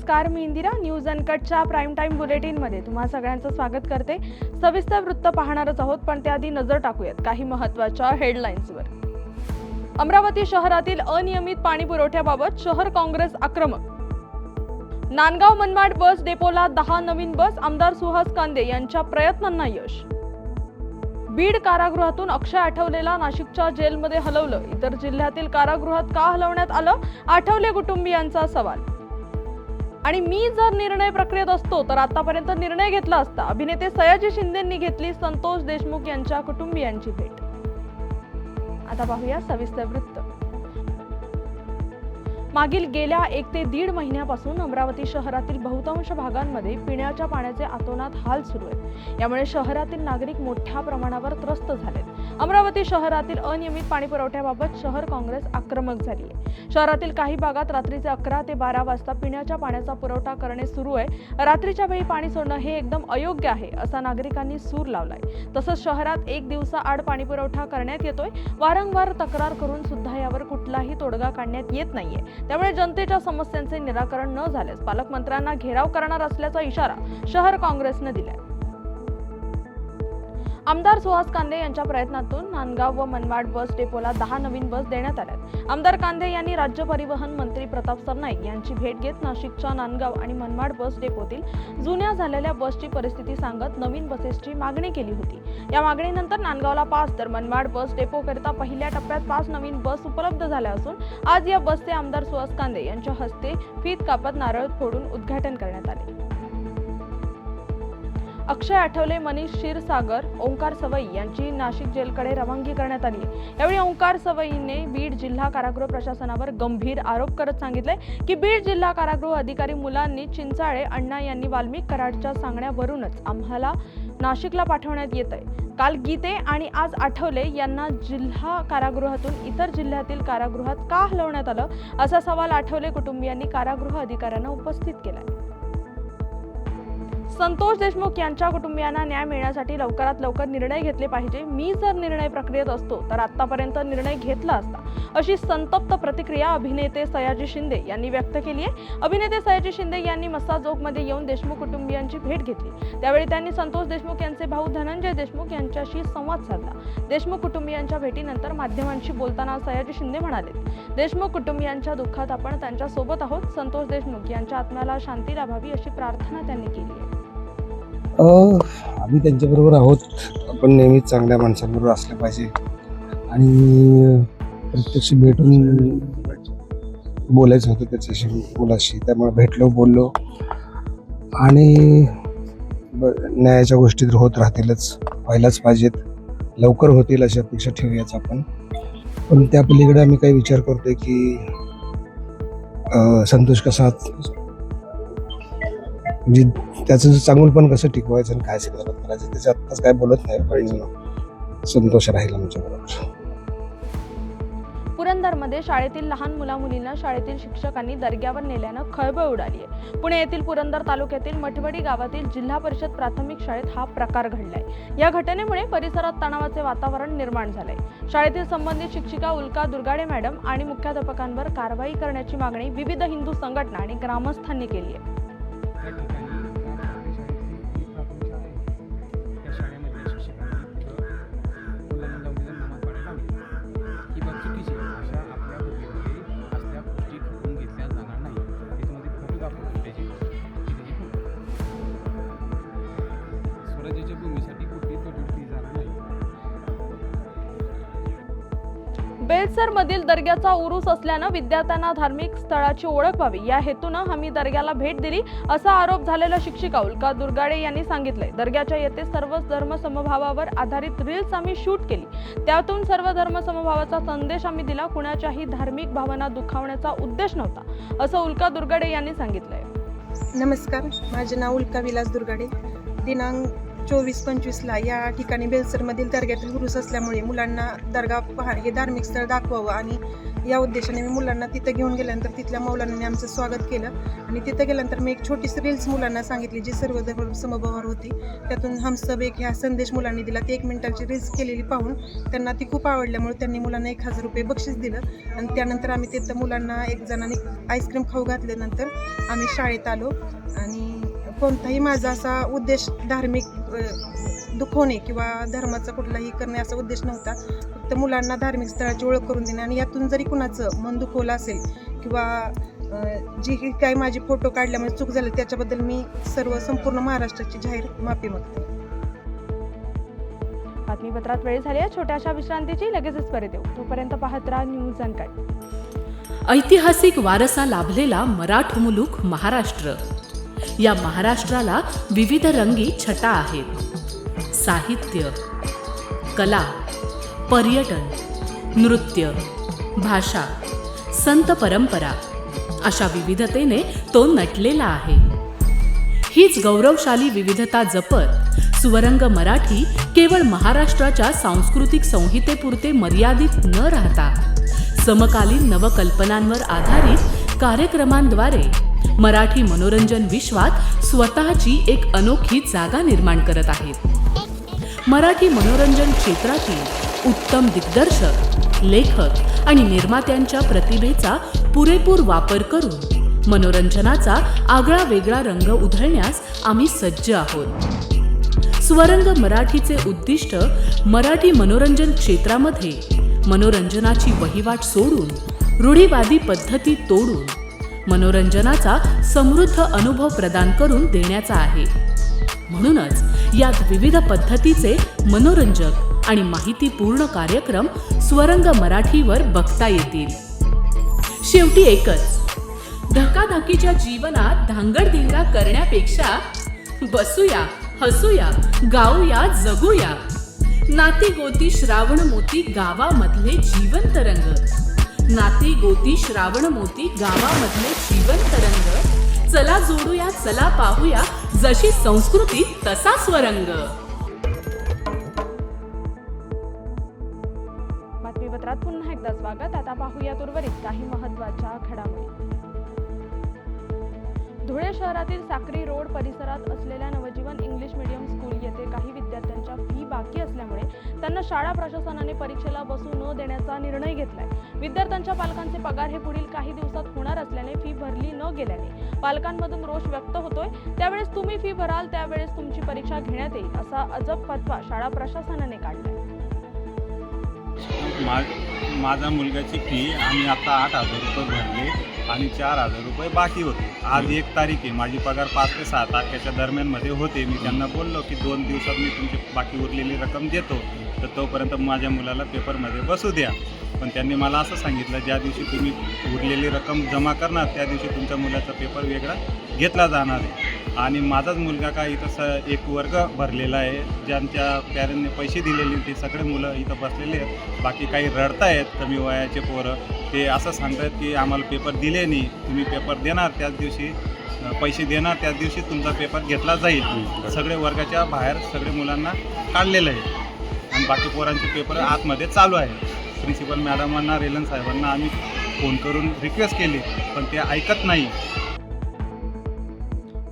नमस्कार, मी Indira. News अनकटच्या prime time बुलेटिनमध्ये तुम्हा सगळ्यांचं स्वागत करते. सविस्तर वृत्त पाहणारच आहोत, पण त्याआधी नजर टाकूयात काही महत्त्वाच्या हेडलाईन्सवर. अमरावती शहरातील अनियमित पाणी पुरवठ्याबाबत शहर काँग्रेस आक्रमक. नांदगाव मनमाड बस डेपोला 10 नवीन बस, आमदार सुहास कांदे यांच्या प्रयत्नांना यश. बीड कारागृहातून अक्षय आठवलेला नाशिकच्या जेलमध्ये हलवलं, इतर जिल्ह्यातील कारागृहात का हलवण्यात आलं, आठवले कुटुंबियांचा सवाल. आणि मी जर निर्णय प्रक्रियेत असतो तर आतापर्यंत निर्णय घेतला असता, अभिनेते सयाजी शिंदेंनी घेतली संतोष देशमुख यांच्या कुटुंबियांची भेट. आता पाहूया सविस्तर वृत्त. मागील गेल्या 1 ते 1.5 महिन्यापासून अमरावती शहरातील बहुतांश भागांमध्ये पिण्याच्या पाण्याचे अतोनात हाल सुरू आहेत. यामुळे शहरातील नागरिक मोठ्या प्रमाणावर त्रस्त झालेत. अमरावती शहरातील अनियमित पाणी पुरवठ्याबाबत शहर काँग्रेस आक्रमक झाली आहे. शहरातील काही भागात रात्रीचे 11 ते 12 वाजता पिण्याच्या पाण्याचा पुरवठा करणे सुरू आहे. रात्रीच्या वेळी पाणी सोडणं हे एकदम अयोग्य आहे, असा नागरिकांनी सूर लावलाय. तसंच शहरात 1 दिवसाआड पाणी पुरवठा करण्यात येतोय. वारंवार तक्रार करून सुद्धा यावर कुठलाही तोडगा काढण्यात येत नाहीये. त्यामुळे जनतेच्या समस्यांचे निराकरण न झाल्यास पालकमंत्र्यांना घेराव करणार असल्याचा इशारा शहर काँग्रेसने दिलाय. आमदार सुहास कांदे यांच्या प्रयत्नातून नांदगाव व मनमाड बस डेपोला 10 नवीन बस देण्यात आल्यात. आमदार कांदे यांनी राज्य परिवहन मंत्री प्रताप सरनाईक यांची भेट घेत नाशिकच्या नांदगाव आणि मनमाड बस डेपोतील जुन्या झालेल्या बसची परिस्थिती सांगत नवीन बसेसची मागणी केली होती. या मागणीनंतर नांदगावला 5 तर मनमाड बस डेपोकरिता पहिल्या टप्प्यात 5 नवीन बस उपलब्ध झाल्या असून आज या बसचे आमदार सुहास कांदे यांच्या हस्ते फीत कापत नारळ फोडून उद्घाटन करण्यात आले. अक्षय आठवले, मनीष क्षीरसागर, ओंकार सवई यांची नाशिक जेलकडे रवानगी करण्यात आली. यावेळी ओंकार सवईने बीड जिल्हा कारागृह प्रशासनावर गंभीर आरोप करत सांगितले की बीड जिल्हा कारागृह अधिकारी मुलांनी चिंचाळे अण्णा यांनी वाल्मिक कराडच्या सांगण्यावरूनच आम्हाला नाशिकला पाठवण्यात येत आहे. काल गीते आणि आज आठवले यांना जिल्हा कारागृहातून इतर जिल्ह्यातील कारागृहात का हलवण्यात आलं, असा सवाल आठवले कुटुंबियांनी कारागृह अधिकाऱ्यांना उपस्थित केलाय. संतोष देशमुख यांच्या कुटुंबियांना न्याय मिळण्यासाठी लवकरात लवकर निर्णय घेतले पाहिजे. मी जर निर्णय प्रक्रियेत असतो तर आतापर्यंत निर्णय घेतला असता, अशी संतप्त प्रतिक्रिया अभिनेते सयाजी शिंदे यांनी व्यक्त केली आहे. अभिनेते सयाजी शिंदे यांनी मस्साजोगमध्ये येऊन देशमुख कुटुंबियांची भेट घेतली. त्यावेळी त्यांनी संतोष देशमुख यांचे भाऊ धनंजय देशमुख यांच्याशी संवाद साधला. देशमुख कुटुंबियांच्या भेटीनंतर माध्यमांशी बोलताना सयाजी शिंदे म्हणाले, देशमुख कुटुंबियांच्या दुःखात आपण त्यांच्या सोबत आहोत. संतोष देशमुख यांच्या आत्म्याला शांती लाभावी अशी प्रार्थना त्यांनी केली आहे. आम्ही त्यांच्याबरोबर आहोत. आपण नेहमीच चांगल्या माणसांबरोबर असलं पाहिजे आणि प्रत्यक्ष भेटून बोलायचं होतं त्याच्याशी, मुलाशी. त्यामुळे भेटलो, बोललो आणि न्यायाच्या गोष्टी तर होत राहतीलच, व्हायलाच पाहिजेत, लवकर होतील अशी अपेक्षा ठेवूयाच आपण. पण त्या पलीकडे आम्ही काही विचार करतोय की संतोष कसा म्हणजे त्याचं चांगुलपण कसं टिकवायचं आणि काय सगळं करायचं त्याच्या आत्ताच काय बोलत नाही, पण संतोष राहील आमच्याबरोबर. पुरंदरमध्ये शाळेतील लहान मुला-मुलींना शाळेतील शिक्षकांनी दर्ग्यावर नेल्यानं खळबळ उडाली आहे. पुणे येथील पुरंदर तालुक्यातील मठवडी गावातील जिल्हा परिषद प्राथमिक शाळेत हा प्रकार घडलाय. या घटनेमुळे परिसरात तणावाचे वातावरण निर्माण झालंय. शाळेतील संबंधित शिक्षिका उल्का दुर्गाडे मॅडम आणि मुख्याध्यापकांवर कारवाई करण्याची मागणी विविध हिंदू संघटना आणि ग्रामस्थांनी केली आहे. बेलसर मधील दर्ग्याचा उरूस असल्यानं विद्यार्थ्यांना धार्मिक स्थळाची ओळख व्हावी या हेतूनं आम्ही दर्ग्याला भेट दिली, असा आरोप झालेला शिक्षिका उल्का दुर्गाडे यांनी सांगितलंय. दर्ग्याच्या येथे सर्व धर्म समभावावर आधारित रील्स आम्ही शूट केली. त्यातून सर्व धर्म समभावाचा संदेश आम्ही दिला. कुणाच्याही धार्मिक भावना दुखावण्याचा उद्देश नव्हता, असं उल्का दुर्गाडे यांनी सांगितलंय. नमस्कार, माझे नाव उल्का विलास दुर्गाडे. दिनांक 24-25ला या ठिकाणी बेलसरमधील दर्ग्यातील उरूस असल्यामुळे मुलांना दर्गा हे धार्मिक स्थळ दाखवावं आणि या उद्देशाने मी मुलांना तिथं घेऊन गेल्यानंतर तिथल्या मौलांनी आमचं स्वागत केलं आणि तिथं गेल्यानंतर मी एक छोटीशी रील्स मुलांना सांगितली जी सर्व धर्म समभावावर होती. त्यातून हम सब एक ह्या संदेश मुलांनी दिला. ती 1 मिनिटाची रील्स केलेली पाहून त्यांना ती खूप आवडल्यामुळे त्यांनी मुलांना 1000 रुपये बक्षीस दिलं आणि त्यानंतर आम्ही तिथं मुलांना एक जणांनी आईस्क्रीम खाऊ घातल्यानंतर आम्ही शाळेत आलो. आणि कोणताही माझा असा उद्देश धार्मिक दुखवणे किंवा धर्माचा कुठलाही करणे असा उद्देश नव्हता. फक्त मुलांना धार्मिक स्थळाची ओळख करून देणे आणि यातून जरी कुणाचं मन दुखवलं असेल किंवा जी काही माझी फोटो काढल्यामुळे चूक झाली त्याच्याबद्दल मी संपूर्ण महाराष्ट्राची जाहीर माफी मागते. बातमीपत्रात वेळ झाली आहे छोट्याशा विश्रांतीची. लगेचच परत येऊ. तोपर्यंत पाहत राहा न्यूज अनकट. ऐतिहासिक वारसा लाभलेला मराठ मुलूक महाराष्ट्र. या महाराष्ट्राला विविध रंगी छटा आहेत. साहित्य, कला, पर्यटन, नृत्य, भाषा, संत परंपरा अशा विविधतेने तो नटलेला आहे. हीच गौरवशाली विविधता जपत सुवरंग मराठी केवळ महाराष्ट्राच्या सांस्कृतिक संहितेपुरते मर्यादित न राहता समकालीन नवकल्पनांवर आधारित कार्यक्रमांद्वारे मराठी मनोरंजन विश्वात स्वतःची एक अनोखी जागा निर्माण करत आहेत. मराठी मनोरंजन क्षेत्रातील उत्तम दिग्दर्शक, लेखक आणि निर्मात्यांच्या प्रतिभेचा पुरेपूर वापर करून मनोरंजनाचा आगळा वेगळा रंग उधळण्यास आम्ही सज्ज आहोत. स्वरंग मराठीचे उद्दिष्ट मराठी मनोरंजन क्षेत्रामध्ये मनोरंजनाची वहिवाट सोडून, रूढिवादी पद्धती तोडून मनोरंजनाचा समृद्ध अनुभव प्रदान करून देण्याचा आहे. म्हणूनच यात विविध पद्धतीचे मनोरंजक आणि माहितीपूर्ण कार्यक्रम स्वरंग मराठीवर बघता येतील. शेवटी एकच, धकाधकीच्या जीवनात धांगडधिंगा करण्यापेक्षा बसूया, हसूया, गाऊया, जगूया. नाती गोती श्रावण मोती गावामधले जीवंत रंग. नाती गोती श्रावण मोती गावामधले जीवंत रंग. चला जोडूया, चला पाहूया, जशी संस्कृती तसा स्वरंग. बातमीपत्रात पुन्हा एकदा स्वागत. आता पाहूयात उर्वरित काही महत्त्वाच्या घडामोडी. धुळे शहरातील साक्री रोड परिसरात असलेल्या नवजीवन इंग्लिश मीडियम स्कूल येथे काही विद्यार्थ्यांच्या फी बाकी असल्यामुळे त्यांना शाळा प्रशासनाने परीक्षेला बसू न देण्याचा निर्णय घेतलाय. विद्यार्थ्यांच्या पालकांचे पगार हे पुढील काही दिवसात होणार असल्याने फी भरली न गेल्याने पालकांमधून रोष व्यक्त होतोय. त्यावेळेस तुम्ही फी भराल त्यावेळेस तुमची परीक्षा घेण्यात येईल असा अजब फतवा शाळा प्रशासनाने काढलाय. माझ्या मुलग्याची फी आम्ही आता 8,000 रुपये भरले आणि 4,000 रुपये बाकी होते. आज 1 तारीख आहे. माझी पगार 5 ते 6 तारखेच्या दरम्यानमध्ये होते. मी त्यांना बोललो की 2 दिवसात मी तुमची बाकी उरलेली रक्कम देतो, तर तोपर्यंत माझ्या मुलाला पेपरमध्ये बसू द्या. पण त्यांनी मला असं सांगितलं, ज्या दिवशी तुम्ही उरलेली रक्कम जमा करणार त्या दिवशी तुमच्या मुलाचा पेपर वेगळा घेतला जाणार आहे. आणि माझाच मुलगा काय इथं एक वर्ग भरलेला आहे. ज्यांच्या पॅरेंटने पैसे दिलेले ते सगळे मुलं इथं बसलेले आहेत. बाकी काही रडतायत कमी वयाचे पोरं. ते असं सांगतात की आम्हाला पेपर दिले नाही, तुम्ही पेपर देणार त्याच दिवशी पैसे देणार त्याच दिवशी तुमचा पेपर घेतला जाईल. सगळे वर्गाच्या बाहेर सगळे मुलांना काढलेलं आहे आणि बाकी पोरांचे पेपर आतमध्ये चालू आहे. प्रिन्सिपल मॅडमांना, रेलन साहेबांना आम्ही फोन करून रिक्वेस्ट केली पण ते ऐकत नाही.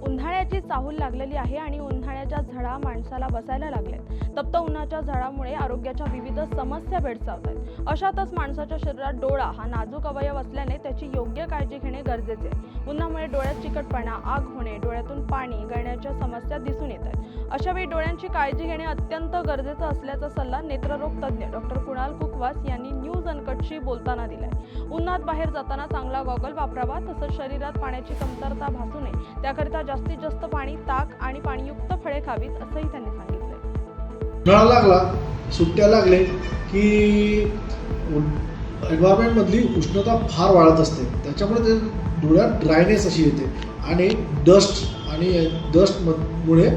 उन्हाळ्याची चाहूल लागलेली आहे आणि उन्हाळ्याच्या झळा माणसाला बसायला लागल्यात. तप्त उन्हाच्या झळामुळे आरोग्याच्या विविध समस्या भेडसावतात. अशातच माणसाच्या शरीरात डोळा हा नाजूक अवयव असल्याने त्याची योग्य काळजी घेणे गरजेचे आहे. उन्हामुळे डोळ्यात चिकटपणा, आग होणे, डोळ्यातून पाणी गळण्याच्या समस्या दिसून येतात. अशा वेळी डोळ्यांची काळजी घेणे अत्यंत गरजेचं असल्याचा सल्ला नेत्ररोग तज्ज्ञ डॉक्टर कुणाल कुकवास यांनी न्यूज अनकटशी बोलताना दिलाय. उन्हात बाहेर जाताना चांगला गॉगल वापरावा, तसंच शरीरात पाण्याची कमतरता भासू नये त्याकरिता जास्तीत जास्त पाणी, ताक आणि पाणीयुक्त फळे खावीत असंही त्यांनी सांगितलंय. उन्हाळा लागला, सुट्ट्या लागले की एन्व्हायरमेंटमधली उष्णता फार वाढत असते. त्याच्यामुळे ते डोळ्यात ड्रायनेस अशी येते आणि डस्टमुळे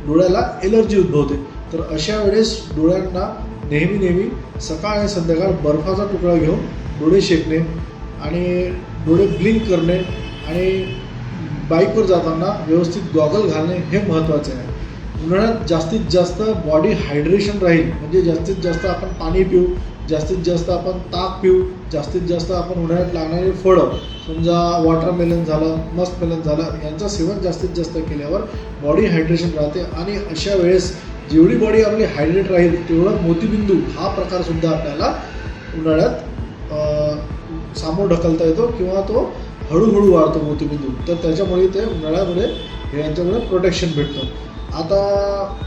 डोळ्याला एलर्जी उद्भवते. तर अशा वेळेस डोळ्यांना नेहमी सकाळ आणि संध्याकाळ बर्फाचा तुकडा घेऊन डोळे शेकणे आणि डोळे ब्लिंक करणे आणि बाईकवर जाताना व्यवस्थित गॉगल घालणे हे महत्त्वाचे आहे. उन्हाळ्यात जास्तीत जास्त बॉडी हायड्रेशन राहील म्हणजे जास्तीत जास्त आपण पाणी पिऊ, जास्तीत जास्त आपण ताक पिऊ, जास्तीत जास्त आपण उन्हाळ्यात लागणारी फळं, समजा वॉटरमेलन झालं, मस्कमेलन झालं, यांचं सेवन जास्तीत जास्त केल्यावर बॉडी हायड्रेशन राहते आणि अशा वेळेस जेवढी बॉडी आपली हायड्रेट राहील तेवढं मोतीबिंदू हा प्रकारसुद्धा आपल्याला उन्हाळ्यात सामोर ढकलता येतो किंवा तो हळूहळू वाढतो मोतीबिंदू. तर त्याच्यामुळे ते उन्हाळ्यामध्ये यांच्यामुळे प्रोटेक्शन भेटतं. आता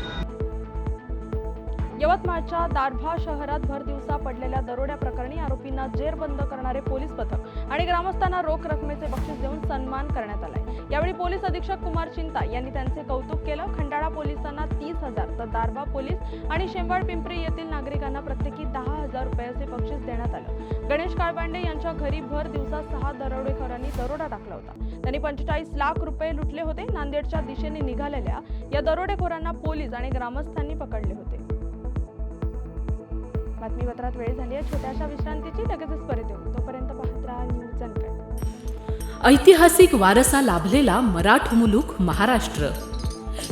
यवतमाळच्या दारव्हा शहरात भर दिवसा पडलेल्या दरोड्या प्रकरणी आरोपींना जेरबंद करणारे पोलीस पथक आणि ग्रामस्थांना रोख रकमेचे बक्षीस देऊन सन्मान करण्यात आलाय. यावेळी पोलीस अधीक्षक कुमार चिंता यांनी त्यांचे कौतुक केलं. खंडाळा पोलिसांना 30,000 तर दारव्हा पोलीस आणि शेंवाड पिंपरी येथील नागरिकांना प्रत्येकी 10,000 रुपयाचे बक्षीस देण्यात आलं. गणेश काळबांडे यांच्या घरी भर दिवसा 6 दरोडेखोरांनी दरोडा टाकला होता. त्यांनी 45 लाख रुपये लुटले होते. नांदेडच्या दिशेने निघालेल्या या दरोडेखोरांना पोलीस आणि ग्रामस्थांनी पकडले होते. बातमीपत्रात वेळ झाली आहे छोट्याशा विश्रांतीची. लगेचच परत येऊ. तोपर्यंत पाहत राहा न्यूज अनकट. ऐतिहासिक वारसा लाभलेला मराठ मुलूक महाराष्ट्र.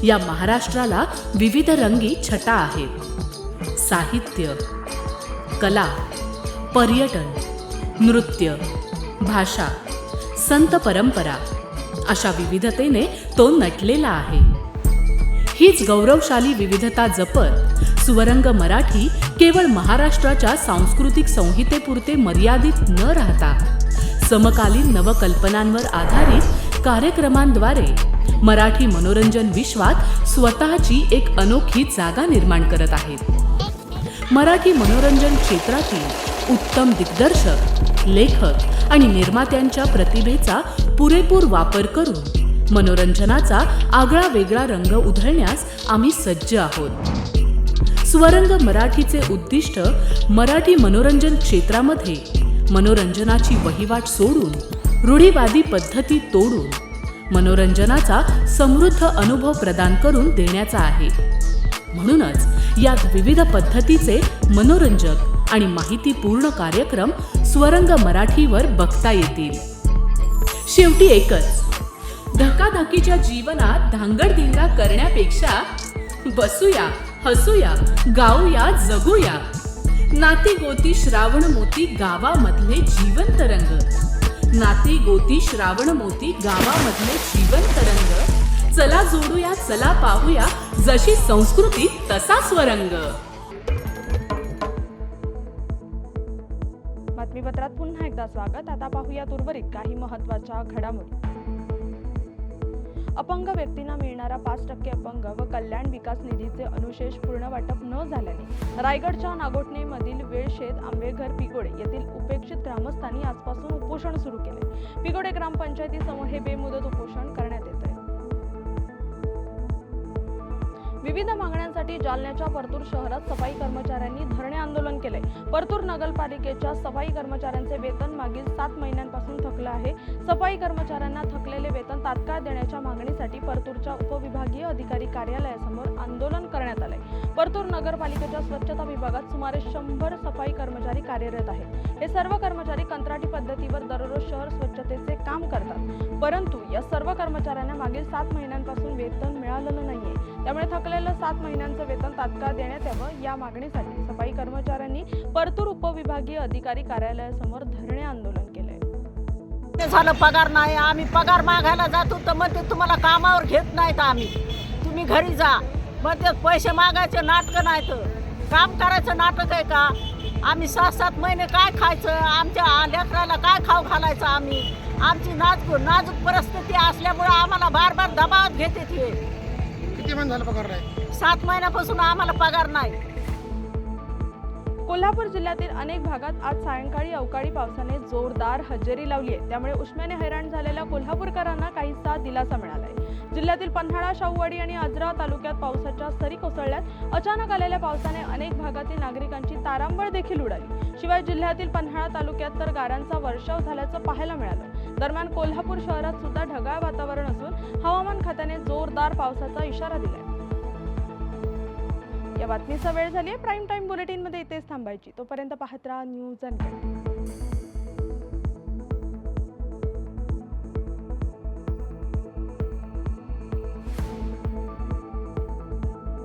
या महाराष्ट्राला विविध रंगी छटा आहेत. साहित्य, कला, पर्यटन, नृत्य, भाषा, संत परंपरा अशा विविधतेने तो नटलेला आहे. हीच गौरवशाली विविधता जपत सुवरंग मराठी केवळ महाराष्ट्राच्या सांस्कृतिक संहितेपुरते मर्यादित न राहता समकालीन नवकल्पनांवर आधारित कार्यक्रमांद्वारे मराठी मनोरंजन विश्वात स्वतःची एक अनोखी जागा निर्माण करत आहेत. मराठी मनोरंजन क्षेत्रातील उत्तम दिग्दर्शक, लेखक आणि निर्मात्यांच्या प्रतिभेचा पुरेपूर वापर करून मनोरंजनाचा आगळा वेगळा रंग उधळण्यास आम्ही सज्ज आहोत. स्वरंग मराठीचे उद्दिष्ट मराठी मनोरंजन क्षेत्रामध्ये मनोरंजनाची वहिवाट सोडून रूढीवादी पद्धती तोडून मनोरंजनाचा समृद्ध अनुभव प्रदान करून देण्याचा आहे. म्हणूनच यात विविध पद्धतीचे मनोरंजक आणि माहितीपूर्ण कार्यक्रम स्वरंग मराठीवर बघता येतील. शेवटी एकच, धकाधकीच्या जीवनात धांगडधिंगा करण्यापेक्षा बसूया, हसूया, गाऊया, जगूया. नाती गोती श्रावण मोती गावामधले जीवंत रंग. नाती गोती श्रावण मोती गावामधले जीवंत रंग. चला जोडूया, चला पाहूया, जशी संस्कृती तसा स्वरंग. बातमीपत्रात पुन्हा एकदा स्वागत. आता पाहूयात उर्वरित काही महत्त्वाच्या घडामोडी. अपंग व्यक्तींना मिळणारा 5% अपंग व कल्याण विकास निधीचे अनुशेष पूर्ण वाटप न झाल्याने रायगडच्या नागोठणेमधील वेळशेत आंबेघर पिगोडे येथील उपेक्षित ग्रामस्थांनी आजपासून उपोषण सुरू केले. पिगोडे ग्रामपंचायतीसमोर हे बेमुदत उपोषण करण्यात येत आहे. विविध मागण्यांसाठी जालन्याच्या परतूर शहरात सफाई कर्मचाऱ्यांनी धरणे आंदोलन केले. परतूर नगरपालिकेच्या सफाई कर्मचाऱ्यांचे वेतन मागील 7 महिन्यांपासून थकलं आहे. सफाई कर्मचाऱ्यांना थकलेले वेतन तात्काळ देण्याच्या मागणीसाठी परतूरच्या उपविभागीय अधिकारी कार्यालयासमोर आंदोलन करण्यात आले. परतूर नगरपालिकेच्या स्वच्छता विभागात सुमारे 100 सफाई कर्मचारी कार्यरत आहेत. हे सर्व कर्मचारी कंत्राटी पद्धतीवर दररोज शहर स्वच्छतेचे काम करतात. परंतु या सर्व कर्मचाऱ्यांना मागील 7 महिन्यांपासून वेतन मिळालेलं नाहीये. त्यामुळे थकलेलं 7 महिन्यांचं वेतन तात्काळ देण्यात यावं या मागणीसाठी सफाई कर्मचाऱ्यांनी परतूर उपविभागीय अधिकारी कार्यालयासमोर धरणे आंदोलन केलंय. झालं पगार नाही, आम्ही पगार मागायला जातो तर म्हणते तुम्हाला कामावर घेत नाहीत, आम्ही तुम्ही घरी जा. मग ते पैसे मागायचे नाटकं नाहीत, काम करायचं नाटक आहे का? आम्ही 6-7 महिने काय खायचं? आमच्या लेकराला काय खाऊ घालायचं? आमची नाजूक परिस्थिती असल्यामुळे आम्हाला बार बार दबावात घेते. ते किती महिने झालं पगार नाही? 7 महिन्यापासून आम्हाला पगार नाही. कोल्हापूर जिल्ह्यातील अनेक भागात आज सायंकाळी अवकाळी पावसाने जोरदार हजेरी लावली आहे. त्यामुळे उष्म्याने हैराण झालेल्या कोल्हापूरकरांना काहीसा दिलासा मिळालाय. जिल्ह्यातील पन्हाळा, शाहूवाडी आणि आजरा तालुक्यात पावसाच्या सरी कोसळल्यात. अचानक आलेल्या पावसाने अनेक भागातील नागरिकांची तारांबळ देखील उडाली. शिवाय जिल्ह्यातील पन्हाळा तालुक्यात तर गारांचा वर्षाव झाल्याचं पाहायला मिळालं. दरम्यान कोल्हापूर शहरात सुद्धा ढगाळ वातावरण असून हवामान खात्याने जोरदार पावसाचा इशारा दिलाय. या बातमीचा वेळ झाली आहे. प्राईम टाइम बुलेटिनमध्ये इथेच थांबायची. तोपर्यंत पाहत राहा न्यूज अनकट.